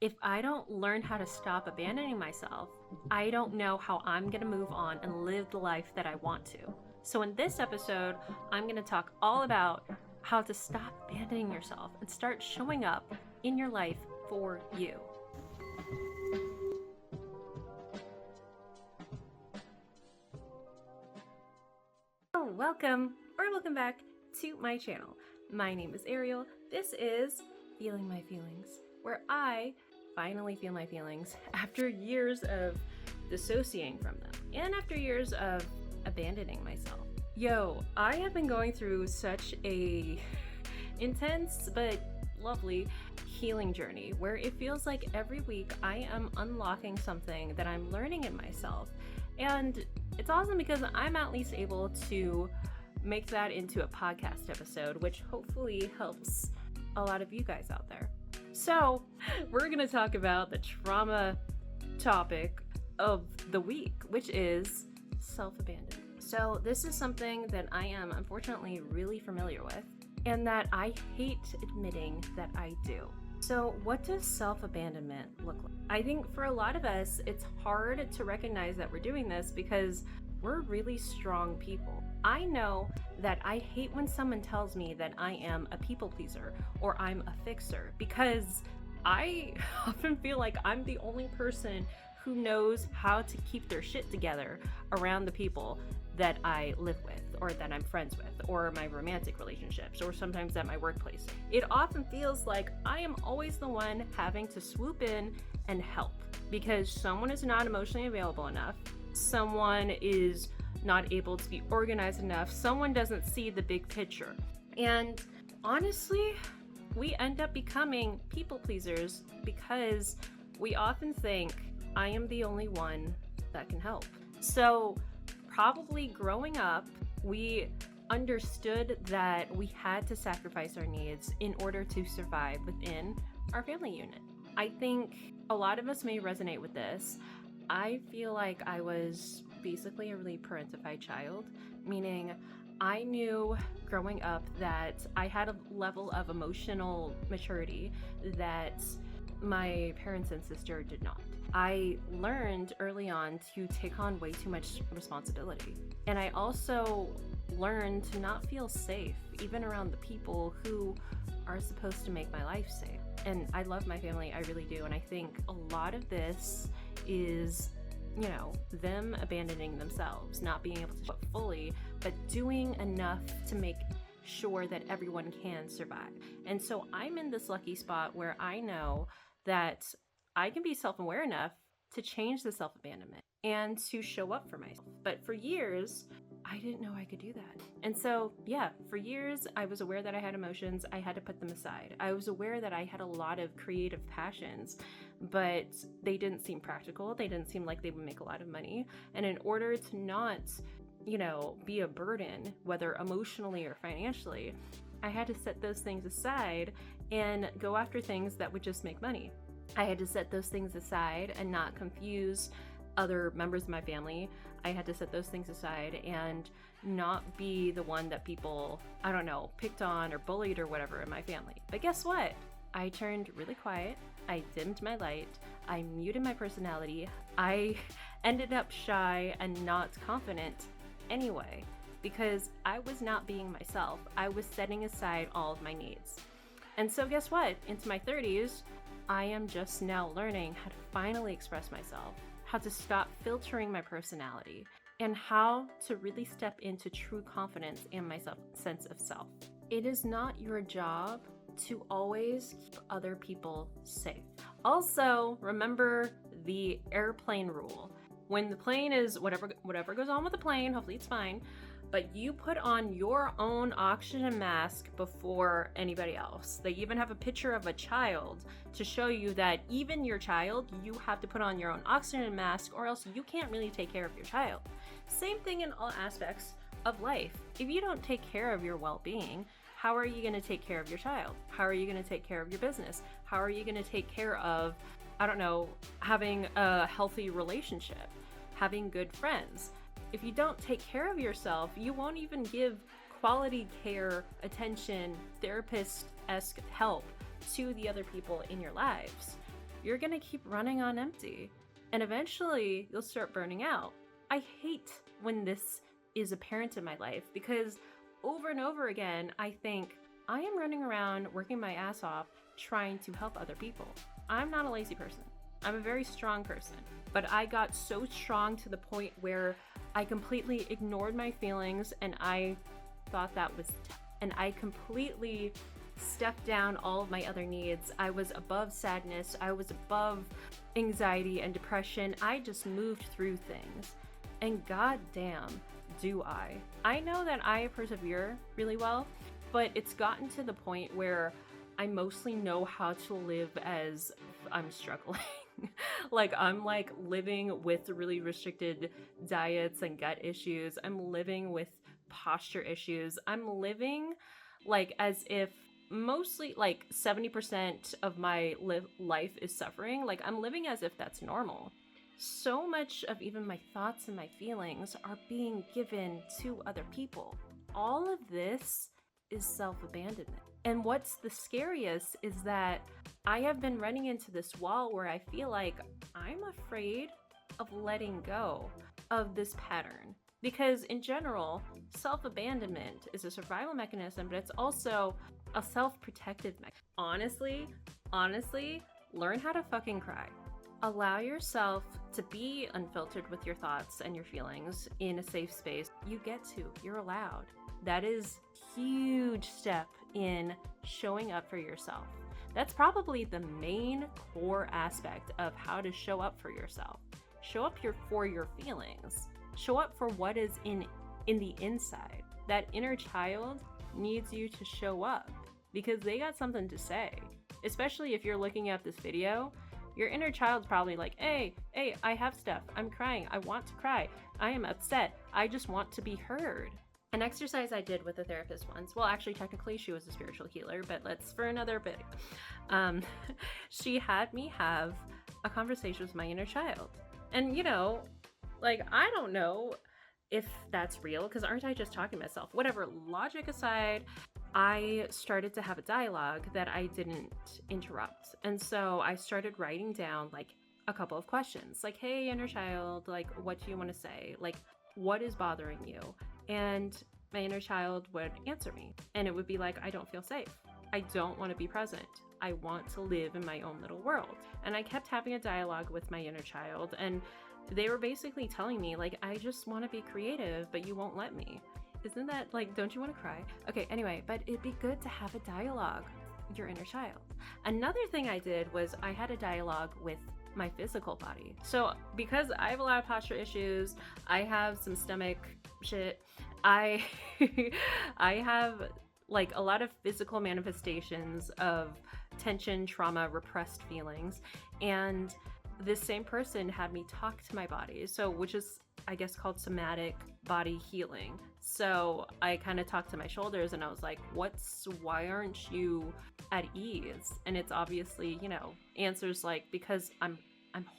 If I don't learn how to stop abandoning myself, I don't know how I'm going to move on and live the life that I want to. So, in this episode, I'm going to talk all about how to stop abandoning yourself and start showing up in your life for you. Oh, welcome back to my channel. My name is Arielle. This is Feeling My Feelings, where I finally feel my feelings after years of dissociating from them and after years of abandoning myself. Yo, I have been going through such a intense but lovely healing journey where it feels like every week I am unlocking something that I'm learning in myself. And it's awesome because I'm at least able to make that into a podcast episode, which hopefully helps a lot of you guys out there. So, we're going to talk about the trauma topic of the week, which is self-abandonment. So, this is something that I am unfortunately really familiar with, and that I hate admitting that I do. So, what does self-abandonment look like? I think for a lot of us, it's hard to recognize that we're doing this because we're really strong people. I know that I hate when someone tells me that I am a people pleaser or I'm a fixer, because I often feel like I'm the only person who knows how to keep their shit together around the people that I live with or that I'm friends with or my romantic relationships or sometimes at my workplace. It often feels like I am always the one having to swoop in and help because someone is not emotionally available enough, someone is not able to be organized enough, someone doesn't see the big picture. And honestly, we end up becoming people pleasers because we often think I am the only one that can help. So probably growing up, we understood that we had to sacrifice our needs in order to survive within our family unit. I think a lot of us may resonate with this. I feel like I was basically a really parentified child, meaning I knew growing up that I had a level of emotional maturity that my parents and sister did not. I learned early on to take on way too much responsibility. And I also learned to not feel safe, even around the people who are supposed to make my life safe. And I love my family, I really do. And I think a lot of this is, them abandoning themselves, not being able to show up fully, but doing enough to make sure that everyone can survive. And so I'm in this lucky spot where I know that I can be self-aware enough to change the self-abandonment and to show up for myself. But for years, I didn't know I could do that. And so, for years, I was aware that I had emotions. I had to put them aside. I was aware that I had a lot of creative passions, but they didn't seem practical. They didn't seem like they would make a lot of money. And in order to not, be a burden, whether emotionally or financially, I had to set those things aside and go after things that would just make money. I had to set those things aside and not confuse other members of my family. I had to set those things aside and not be the one that people, picked on or bullied or whatever in my family. But guess what? I turned really quiet. I dimmed my light. I muted my personality. I ended up shy and not confident anyway, because I was not being myself. I was setting aside all of my needs. And so guess what? Into my 30s, I am just now learning how to finally express myself, how to stop filtering my personality, and how to really step into true confidence and my sense of self. It is not your job to always keep other people safe. Also, remember the airplane rule. When the plane is whatever goes on with the plane, hopefully it's fine, but you put on your own oxygen mask before anybody else. They even have a picture of a child to show you that even your child, you have to put on your own oxygen mask or else you can't really take care of your child. Same thing in all aspects of life. If you don't take care of your well-being, how are you going to take care of your child? How are you going to take care of your business? How are you going to take care of, having a healthy relationship, having good friends? If you don't take care of yourself, you won't even give quality care, attention, therapist-esque help to the other people in your lives. you're gonna keep running on empty. And eventually you'll start burning out. I hate when this is apparent in my life because over and over again, I think I am running around working my ass off trying to help other people. I'm not a lazy person. I'm a very strong person. But I got so strong to the point where I completely ignored my feelings and I thought that was and I completely stepped down all of my other needs. I was above sadness. I was above anxiety and depression. I just moved through things. And goddamn, do I. I know that I persevere really well, but it's gotten to the point where I mostly know how to live as I'm struggling. Like I'm like living with really restricted diets and gut issues. I'm living with posture issues. I'm living like as if mostly like 70% of my life is suffering. Like I'm living as if that's normal. So much of even my thoughts and my feelings are being given to other people. All of this is self-abandonment. And what's the scariest is that I have been running into this wall where I feel like I'm afraid of letting go of this pattern. Because in general, self-abandonment is a survival mechanism, but it's also a self-protective mechanism. Honestly, learn how to fucking cry. Allow yourself to be unfiltered with your thoughts and your feelings in a safe space. You get to, you're allowed. That is a huge step in showing up for yourself. That's probably the main core aspect of how to show up for yourself. Show up for your feelings. Show up for what is in the inside. That inner child needs you to show up because they got something to say. Especially if you're looking at this video, your inner child's probably like, hey, I have stuff. I'm crying. I want to cry. I am upset. I just want to be heard. An exercise I did with a therapist once, well, actually, technically, she was a spiritual healer, but let's for another bit. She had me have a conversation with my inner child. And, you know, like, I don't know if that's real, because aren't I just talking to myself? Whatever, logic aside, I started to have a dialogue that I didn't interrupt. And so I started writing down, like, a couple of questions. Like, hey, inner child, like, what do you want to say? Like, what is bothering you? And my inner child would answer me. And it would be like, I don't feel safe. I don't want to be present. I want to live in my own little world. And I kept having a dialogue with my inner child. And they were basically telling me, like, I just want to be creative, but you won't let me. Isn't that, like, don't you want to cry? Okay, anyway, but it'd be good to have a dialogue with your inner child. Another thing I did was I had a dialogue with my physical body. So because I have a lot of posture issues, I have some stomach shit, I have like a lot of physical manifestations of tension, trauma, repressed feelings, and this same person had me talk to my body, so which is I guess called somatic body healing. So I kind of talked to my shoulders and I was like, why aren't you at ease? And it's obviously, you know, answers like, because I'm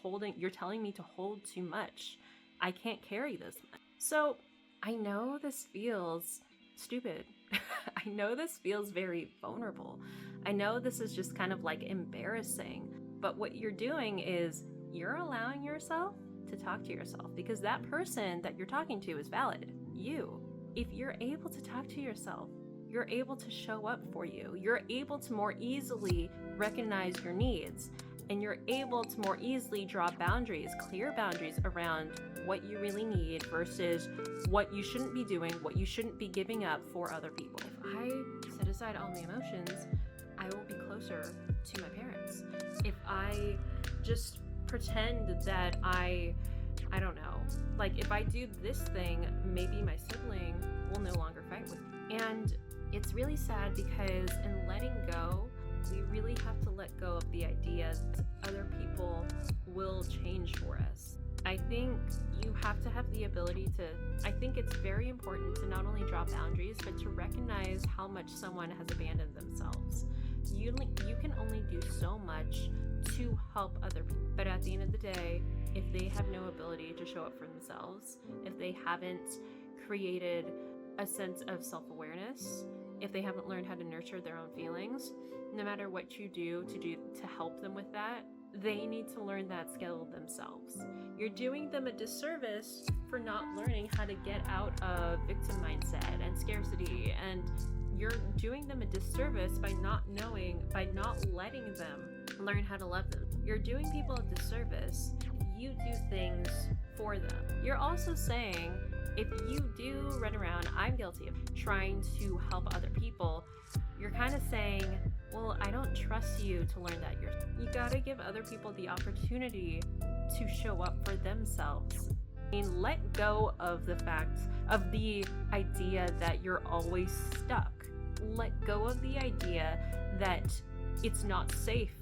holding, you're telling me to hold too much. I can't carry this much. So I know this feels stupid. I know this feels very vulnerable. I know this is just kind of like embarrassing, but what you're doing is you're allowing yourself to talk to yourself, because that person that you're talking to is valid. You. If you're able to talk to yourself, you're able to show up for you. You're able to more easily recognize your needs, and you're able to more easily draw boundaries, clear boundaries around what you really need versus what you shouldn't be doing, what you shouldn't be giving up for other people. If I set aside all my emotions, I will be closer to my parents. If I just pretend that I don't know, like if I do this thing, maybe my sibling will no longer fight with me. And it's really sad because in letting go, we really have to let go of the idea that other people will change for us. I think you have to have the ability to, I think it's very important to not only draw boundaries, but to recognize how much someone has abandoned themselves. You can only do so much to help other people. But at the end of the day, if they have no ability to show up for themselves, if they haven't created a sense of self-awareness, if they haven't learned how to nurture their own feelings, no matter what you do to help them with that, They need to learn that skill themselves. You're doing them a disservice for not learning how to get out of victim mindset and scarcity, and you're doing them a disservice by not letting them learn how to love them. You're doing people a disservice if you do things for them. You're also saying, if you do run around, I'm guilty of trying to help other people, you're kind of saying, well, I don't trust you to learn that yourself. You gotta give other people the opportunity to show up for themselves. I mean, let go of the idea that you're always stuck. Let go of the idea that it's not safe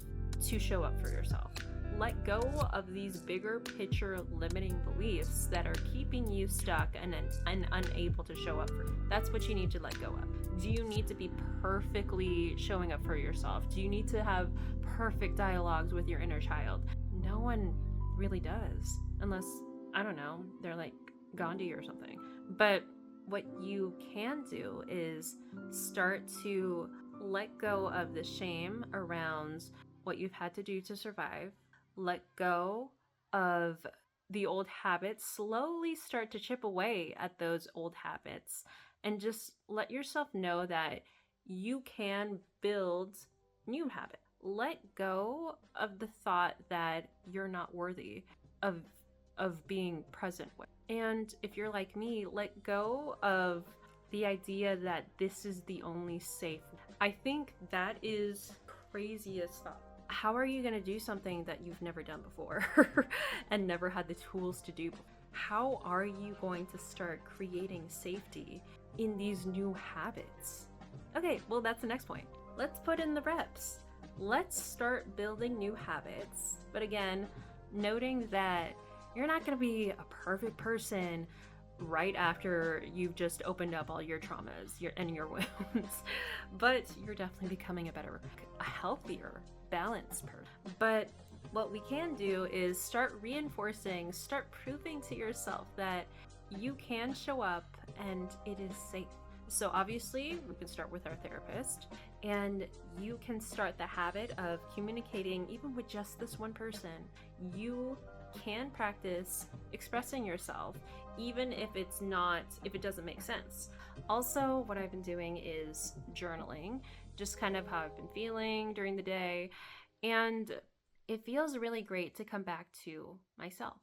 to show up for yourself. Let go of these bigger picture limiting beliefs that are keeping you stuck and unable to show up for you. That's what you need to let go of. Do you need to be perfectly showing up for yourself? Do you need to have perfect dialogues with your inner child? No one really does, unless, I don't know, they're like Gandhi or something. But what you can do is start to let go of the shame around what you've had to do to survive. Let go of the old habits. Slowly start to chip away at those old habits and just let yourself know that you can build new habits. Let go of the thought that you're not worthy of being present with. And if you're like me, let go of the idea that this is the only safe. I think that is craziest thought. How are you going to do something that you've never done before and never had the tools to do? How are you going to start creating safety in these new habits? Okay, well, that's the next point. Let's put in the reps. Let's start building new habits. But again, noting that you're not going to be a perfect person right after you've just opened up all your traumas and your wounds, but you're definitely becoming a healthier, balanced person. But what we can do is start proving to yourself that you can show up and it is safe. So obviously we can start with our therapist, and you can start the habit of communicating even with just this one person. You can practice expressing yourself even if it doesn't make sense. Also, what I've been doing is journaling, just kind of how I've been feeling during the day, and it feels really great to come back to myself.